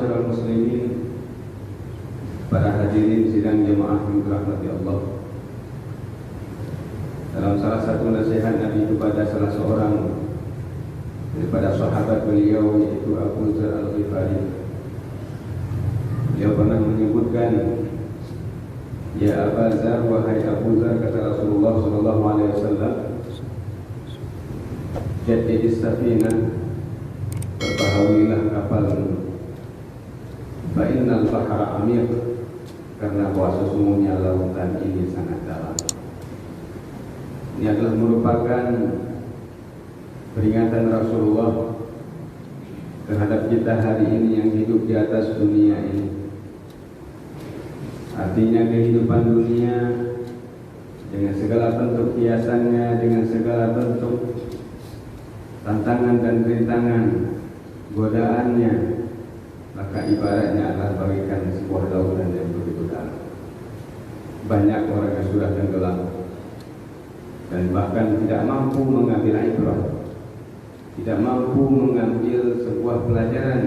Ma'asyiral muslimin, para hadirin sidang jemaah yang dirahmati Allah. Dalam salah satu nasihat Nabi kepada salah seorang daripada sahabat beliau, yaitu Abu Dzar Al-Ghifari, beliau pernah menyebutkan, "Ya Abu Dzar, wahai Abu Dzar," kata Rasulullah SAW, "Jaddidis safinah, perbaharuilah kapalmu. Fa innal bahra amir, karena bahwa sesungguhnya lautan ini sangat dalam." Ini adalah merupakan peringatan Rasulullah terhadap kita hari ini yang hidup di atas dunia ini. Artinya kehidupan dunia dengan segala bentuk hiasannya, dengan segala bentuk tantangan dan rintangan, godaannya, maka ibaratnya adalah bagaikan sebuah lautan yang begitu dalam. Banyak orang yang sudah tenggelam dan bahkan tidak mampu mengambil ibrah, tidak mampu mengambil sebuah pelajaran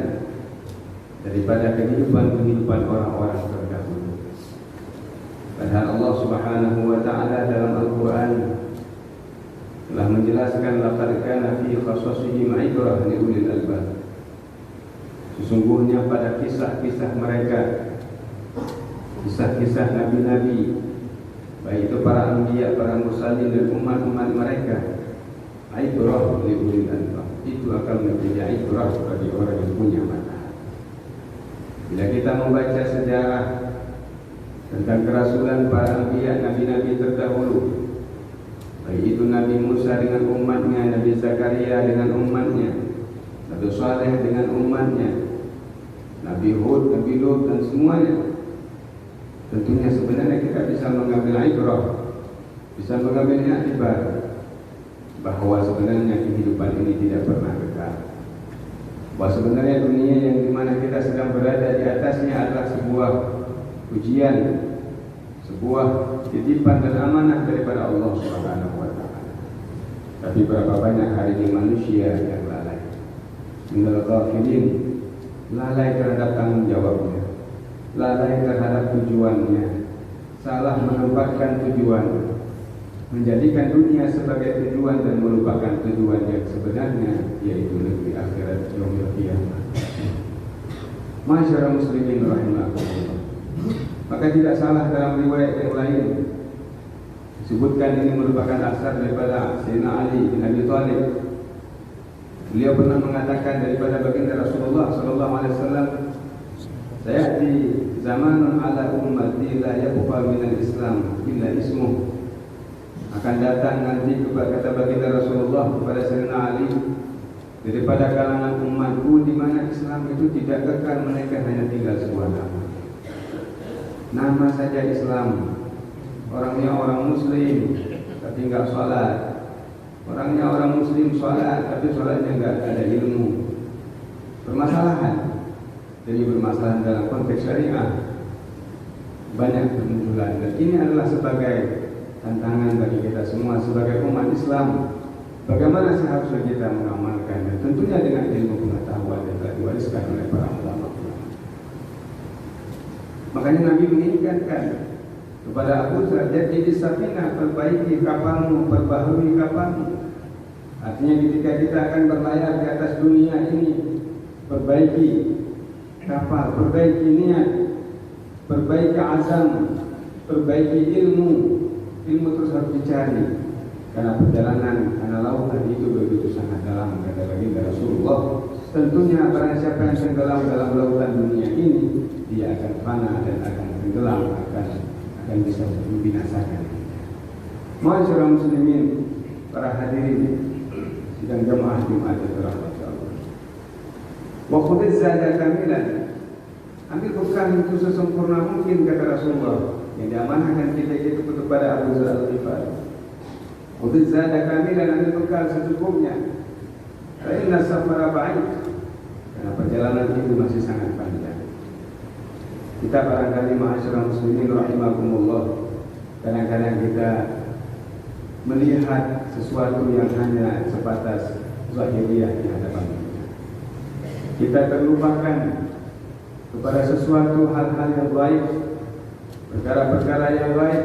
daripada kehidupan orang-orang terdahulu. Padahal Allah Subhanahu wa ta'ala dalam Al-Quran telah menjelaskan, laqad kana fi qasasihim ibrah li ulil albab. Sesungguhnya pada kisah-kisah mereka, kisah-kisah nabi-nabi, baik itu para anbiya, para mursalin dan umat-umat mereka, ibrah li ulil albab, itu akan menjadi ibrah bagi orang yang punya mata. Bila kita membaca sejarah tentang kerasulan para anbiya, nabi-nabi terdahulu, baik itu Nabi Musa dengan umatnya, Nabi Zakaria dengan umatnya, Nabi Saleh dengan umatnya, Nabi Hud, Nabi Lut dan semuanya, tentunya sebenarnya kita bisa mengambil ibrah, bisa mengambil i'tibar bahwa sebenarnya kehidupan ini tidak pernah kekal. Bahwa sebenarnya dunia yang dimana kita sedang berada di atasnya adalah sebuah ujian, sebuah titipan dan amanah daripada Allah Subhanahu wa ta'ala. Tapi berapa banyak hari ini manusia yang lalai, minal ghafilin, lalai terhadap tanggung jawabnya, lalai terhadap tujuannya, salah menempatkan tujuan, menjadikan dunia sebagai tujuan dan melupakan tujuan yang sebenarnya, yaitu negeri akhirat yaumil qiyamah. Ma'asyiral muslimin rahimakumullah. Maka tidak salah dalam riwayat yang lain disebutkan ini merupakan asar daripada Sayyidina Ali bin Abi Thalib. Beliau pernah mengatakan daripada baginda Rasulullah SAW, "Sayati zamanun ala ummati la yabqa minal Islam illa ismuh." Akan datang nanti, kata baginda Rasulullah kepada Sayyidina Ali, daripada kalangan umatku di mana Islam itu tidak kekal, mereka hanya tinggal sebuah nama. Nama saja Islam, orangnya orang Muslim tapi enggak sholat, orangnya orang Muslim sholat tapi sholatnya enggak ada ilmu. Permasalahan, jadi bermasalah dalam konteks syariah banyak bermunculan, dan ini adalah sebagai tantangan bagi kita semua sebagai umat Islam. Bagaimana seharusnya kita mengamalkan, dan tentunya dengan ilmu pengetahuan yang telah diwariskan oleh para ulama. Makanya Nabi mengingatkan kepada Abu Dzar, "Jadi safinah, perbaiki kapalmu, perbaharui kapalmu." Artinya ketika kita akan berlayar di atas dunia ini, perbaiki kapal, perbaiki niat, perbaiki azam, perbaiki ilmu. Ilmu terus harus dicari, karena perjalanan, karena lautan itu begitu sangat dalam, kata baginda Rasulullah. Tentunya barang siapa yang tenggelam dalam lautan dunia ini, dia akan fana dan akan tenggelam, akan bisa membinasakan. Ma'asyiral muslimin, para hadirin sidang jemaah Jumat yang dirahmati Allah. Wa khudz zada kamilan, ambil bekal itu sesempurna mungkin, kata Rasulullah, yang diamanahkan kita itu kepada Abu Dzar Al-Ghifari. Khudz zada kamilan, ambil bekal secukupnya. Inna safara ba'id, karena perjalanan itu masih sangat panjang. Kita barangkali ma'asyiral muslimin rahimakumullah, kadang-kadang kita melihat sesuatu yang hanya sebatas zahiriyah di hadapan kita. Kita terlupakan kepada sesuatu hal-hal yang baik, perkara-perkara yang baik.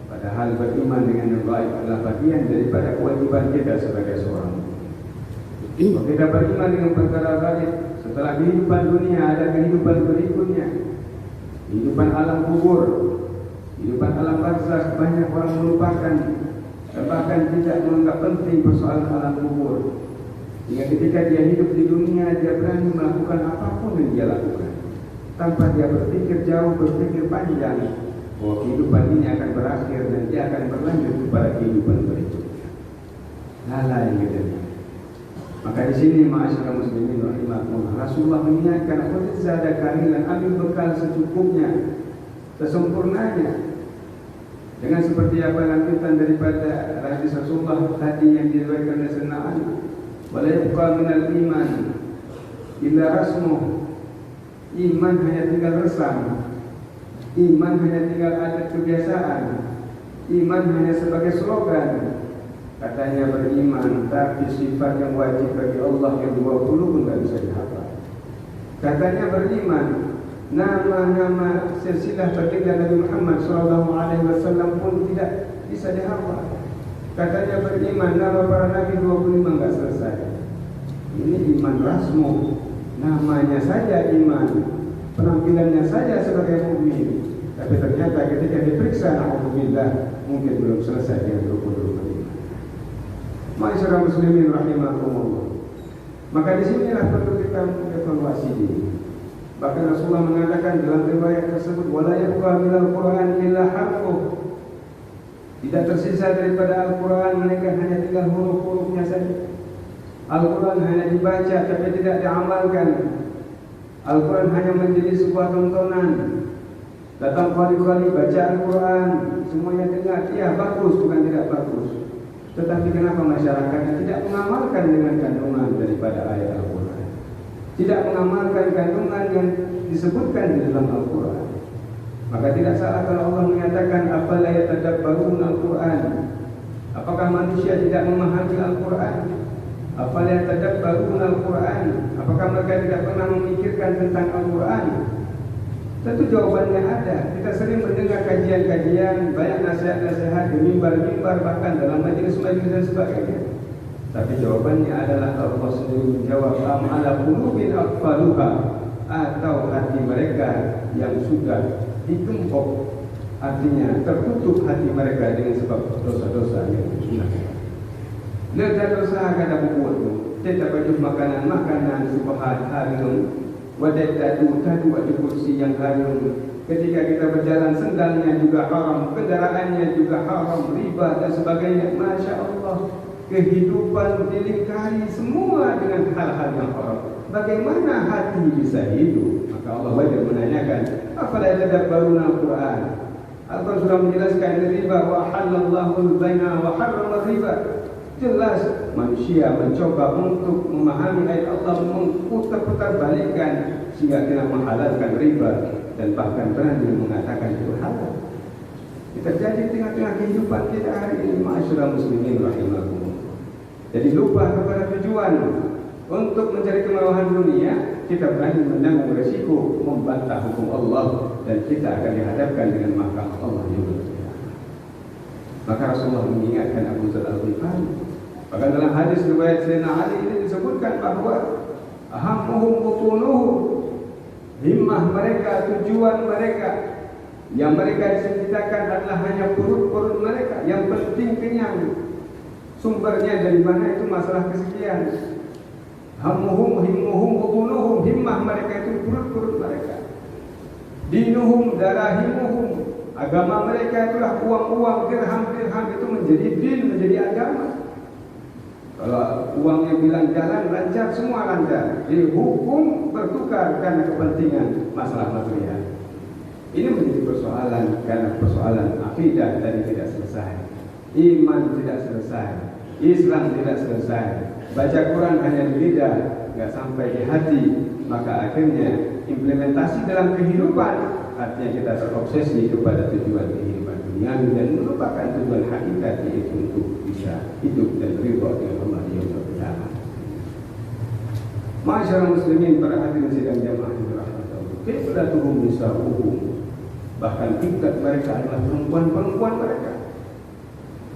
Padahal beriman dengan yang baik adalah bagian daripada kewajiban kita sebagai seorang mukmin. Kalau kita beriman dengan perkara baik, setelah kehidupan dunia ada kehidupan berikutnya, kehidupan alam kubur, kehidupan alam barzakh. Banyak orang melupakan dan bahkan tidak menganggap penting persoalan alam kubur. Hingga ketika dia hidup di dunia, dia berani melakukan apapun yang dia lakukan tanpa dia berpikir jauh, berpikir panjang bahwa kehidupan ini akan berakhir dan dia akan berlanjut kepada kehidupan berikutnya. Lalai gitu. Maka di sini ma'asyiral muslimin rahimakumullah, Rasulullah mengingatkan khudh zada kamilan, ambil bekal secukupnya, sesempurnanya. Dengan seperti apa lanjutan daripada hadis Rasulullah tadi yang diriwayatkan oleh Sayyidina Ali, wala yabqa minal iman illa rasmuh. Iman hanya tinggal resam, iman hanya tinggal adat kebiasaan, iman hanya sebagai slogan. Katanya beriman, tapi sifat yang wajib bagi Allah yang 20 pun tidak bisa dihafal. Katanya beriman, nama-nama silsilah baginda Nabi Muhammad SAW pun tidak bisa dihafal. Katanya beriman, nama para Nabi 25 tidak selesai. Ini iman rasmu, namanya saja iman, penampilannya saja sebagai mukmin. Tapi ternyata ketika diperiksa, alhamdulillah, mungkin belum selesai dengan rukun-rukun iman. Ma'asyiral muslimin rahimakumullah. Maka di sinilah perlu kita evaluasi diri. Bahkan Rasulullah mengatakan dalam riwayat tersebut, wala yabqa minal Qur'an illa harfuh. Tidak tersisa daripada Al-Quran melainkan hanya tinggal huruf-hurufnya saja. Al-Quran hanya dibaca tapi tidak diamalkan. Al-Quran hanya menjadi sebuah tontonan. Datang kali-kali baca Al-Quran, semuanya dengar, iya bagus, bukan tidak bagus. Tetapi kenapa masyarakatnya tidak mengamalkan dengan kandungan daripada ayat Al-Quran, tidak mengamalkan kandungan yang disebutkan di dalam Al-Quran? Maka tidak salah kalau Allah menyatakan afala yatadabbarun Al-Quran. Apakah manusia tidak memahami Al-Quran? Afala yatadabbarun Al-Quran. Apakah mereka tidak pernah memikirkan tentang Al-Quran? Tentu jawabannya ada. Kita sering mendengar kajian-kajian, banyak nasihat-nasihat di mimbar-mimbar, bahkan dalam majelis-majelis dan sebagainya. Tapi jawabannya adalah Allah sendiri menjawab, am ala qulubin aqfaluha, atau hati mereka yang sudah dikempok, artinya tertutup hati mereka dengan sebab dosa-dosa yang sudah. Ledah dosa kada bubuat, tidak baju makanan-makanan subhat harum. Wadah tadu di kursi yang harum. Ketika kita berjalan, sendalnya juga haram, kendaraannya juga haram, riba dan sebagainya. Masya Allah, kehidupan dilingkari semua dengan hal-hal yang haram. Bagaimana hati bisa hidup? Maka Allah wajib menanyakan, afala yatadabbaruna Al-Quran? Al-Quran sudah menjelaskan riba, wa halallahu al-baina wa harrama riba. Jelas manusia mencoba untuk memahami ayat Allah, memutar-putar balikan sehingga kita menghalalkan riba dan bahkan berani mengatakan itu halal. Kita jadi tengah-tengah kehidupan kita hari ini, ma'asyiral muslimin rahimakumullah. Jadi lupa kepada tujuan untuk mencari kemewahan dunia, kita berani menanggung resiko membantah hukum Allah dan kita akan dihadapkan dengan mahkamah Allah yang berbeda. Maka Rasulullah mengingatkan Abu Dzar Al-Ghifari. Bahkan dalam hadis riwayat Sayyidina Ali ini disebutkan bahwa ahammuhum butunuhum, himmah mereka, tujuan mereka, yang mereka diceritakan adalah hanya perut-perut mereka, yang penting kenyang. Sumbernya dari mana itu masalah kesekian. Hammuhum himmuhum butunuhum, himmah mereka itu perut-perut mereka. Dinuhum darahimuhum, agama mereka itulah uang-uang, dirham-dirham itu menjadi din, menjadi agama. Kalau uangnya bilang jalan, lancar, semua lancar. Jadi hukum bertukar karena kepentingan masalah material. Ini menjadi persoalan karena persoalan akidah tadi tidak selesai, iman tidak selesai, Islam tidak selesai, baca Quran hanya di lidah, nggak sampai di hati. Maka akhirnya implementasi dalam kehidupan, artinya kita terobsesi kepada tujuan kehidupan duniawi dan melupakan tujuan hakikat, yaitu untuk bisa hidup dan ridha dengan Allah yang berkata. Masyaallah muslimin, para hadirin sidang jamaah yang dirahmati Allah. qiblatuhum nisa'uhum. Bahkan kiblat mereka adalah perempuan-perempuan mereka.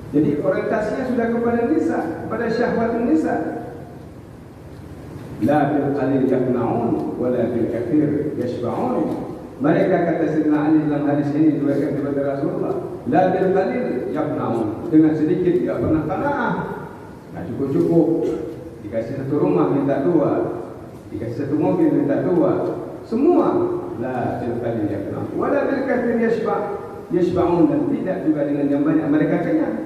Jadi orientasinya sudah kepada nisa, kepada syahwatun nisa. La bil qalil yaqna'un wa la bil kathir yashba'un. Mereka kata Sayyidina Ali dalam hadis ini diriwayatkan daripada Rasulullah, la bil qalil yaqna'un, dengan sedikit tidak pernah qanaah. Nah, cukup-cukup. Dikasih satu rumah minta dua, dikasih satu mobil minta dua, semua la bil qalil yaqna'un wa la bil kathir yashba'un, dan tidak juga dengan yang banyak mereka kenyang.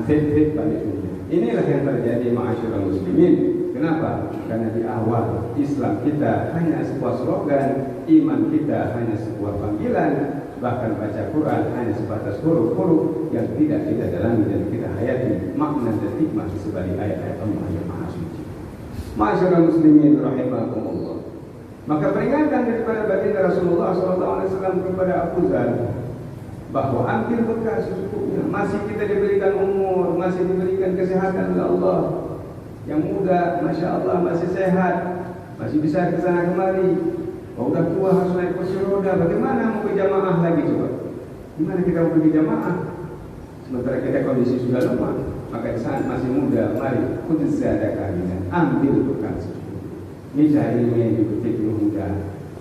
Fit balik dunia. Inilah yang terjadi ma'asyiral muslimin. Kenapa? Karena di awal Islam kita hanya sebuah slogan, iman kita hanya sebuah panggilan, bahkan baca Quran hanya sebatas huruf-huruf yang tidak kita dalami dan kita hayati makna dan hikmah di sebalik ayat-ayat Allah yang Maha Suci. Ma'asyiral muslimin rahimakumullah. Maka peringatan daripada baginda Rasulullah SAW kepada Abu Dzar bahwa ambil bekal secukupnya. Masih kita diberikan umur, masih diberikan kesehatan oleh Allah. Yang muda, masya Allah masih sehat, masih bisa ke sana kemari. Kalau udah tua harus naik kursi roda, bagaimana mau berjamaah lagi coba? Gimana kita mau pergi jamaah? Sementara kita kondisi sudah lemah. Maka di saat masih muda, mari khudz zadaka, ambil bekal secukupnya. Misal ini dikutip muda,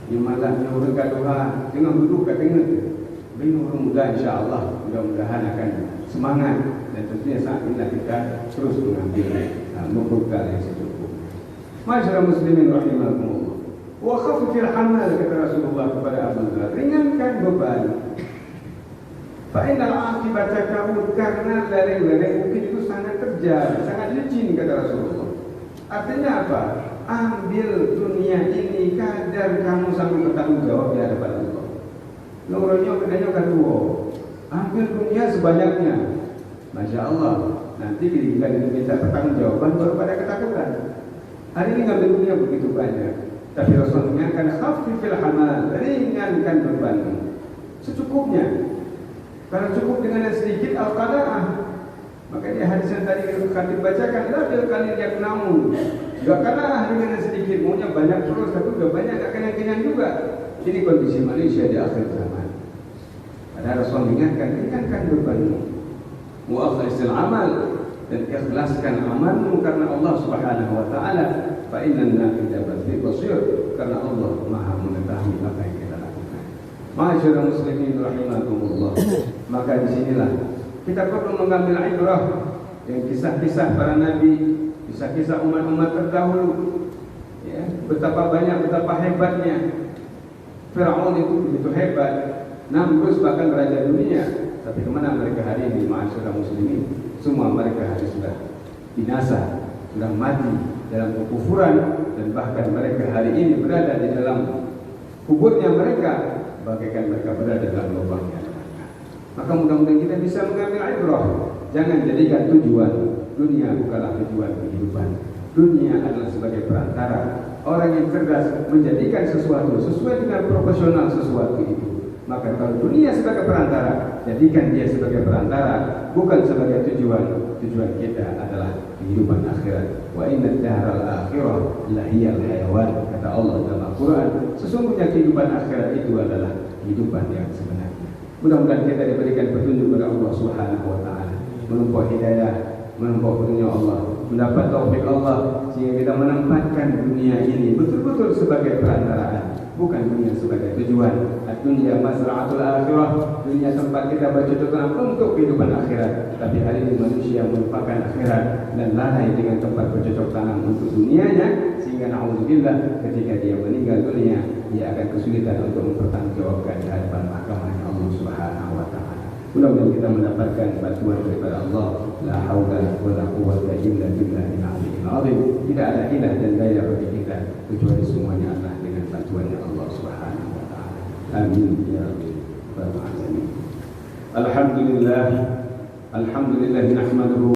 di malam nyuruh doa, jangan duduk kat tengah. Orang muda insya-Allah mudah-mudahan akan semangat, dan tentunya saat ini kita terus mengambil bekal yang secukupnya. Masyarakat muslimin rahimakumullah. Wa khaffifil hamal, kata Rasulullah kepada Abu Dzar, ringankan beban. Fa innal aqibata kabud, karena lereng-lereng bukit itu sangat terjal, sangat licin, kata Rasulullah. Artinya apa? Ambil dunia ini kadar kamu sampai bertanggung jawab di hadapan Allah. Nurunnya kedanya kedua, ambil dunia sebanyaknya, masya Allah. Nanti bila kita minta pertanggungjawaban baru pada ketakutan. Hari ini ngambil dunia begitu banyak, tapi Rasulullah akan khaffifil hamal, ringankan bebanmu secukupnya. Karena cukup dengan yang sedikit al-qanaah. Maka di hadis yang tadi kami bacakan, la bil qalil yaqna'un, enggak qanaah dengan yang sedikit, maunya banyak terus, tapi udah banyak enggak kenyang-kenyang juga. Ini kondisi manusia di akhir zaman. Ada Rasul ringankan bebanmu, muakhlisil amal, dan ikhlaskan amalmu karena Allah Subhanahu wa taala. Fa inna idza basir, karena Allah Maha mengetahui apa yang kita lakukan. Ma'asyiral muslimin rahimakumullah. Maka di sinilah kita perlu mengambil ibrah dengan kisah-kisah para nabi, kisah-kisah umat-umat terdahulu. Ya, betapa banyak, betapa hebatnya Fir'aun itu begitu hebat, Namrus bahkan raja dunia. Tapi kemana mereka hari ini, ma'asyiral muslimin? Semua mereka hari sudah binasa, sudah mati dalam kekufuran, dan bahkan mereka hari ini berada di dalam kuburnya mereka, bagaikan mereka berada dalam lubangnya. Maka mudah-mudahan kita bisa mengambil ibrah. Jangan jadikan tujuan dunia bukanlah tujuan kehidupan. Dunia adalah sebagai perantara. Orang yang cerdas menjadikan sesuatu sesuai dengan profesional sesuatu itu. Maka kalau dunia sebagai perantara, jadikan dia sebagai perantara, bukan sebagai tujuan. Tujuan kita adalah kehidupan akhirat. Wa inna ad-dahral akhirah lahiyal hayawan, kata Allah dalam Al-Quran. Sesungguhnya kehidupan akhirat itu adalah kehidupan yang sebenarnya. Mudah-mudahan kita diberikan petunjuk oleh Allah Subhanahu wa taala, menumpuk hidayah, menumpuk petunjuk Allah, mendapat taufik Allah, sehingga kita menempatkan dunia ini betul-betul sebagai perantaraan, bukan dunia sebagai tujuan. Dunia mazra'atul akhirah, dunia tempat kita bercocok tanam untuk kehidupan akhirat. Tapi hari ini manusia melupakan akhirat dan lalai dengan tempat bercocok tanam untuk dunianya, sehingga na'udzubillah ketika dia meninggal dunia, dia akan kesulitan untuk mempertanggungjawabkan di hadapan mahkamahnya Allah Subhanahu wa taala. Mudah-mudahan kita mendapatkan bantuan daripada Allah. La haula wala quwwata illa billahil aliyyil azim. Tidak ada ilah dan daya bagi kita kecuali semuanya adalah dengan bantuannya Allah Subhanahu wa taala. Amin ya rabbal alamin. Alhamdulillah nahmaduhu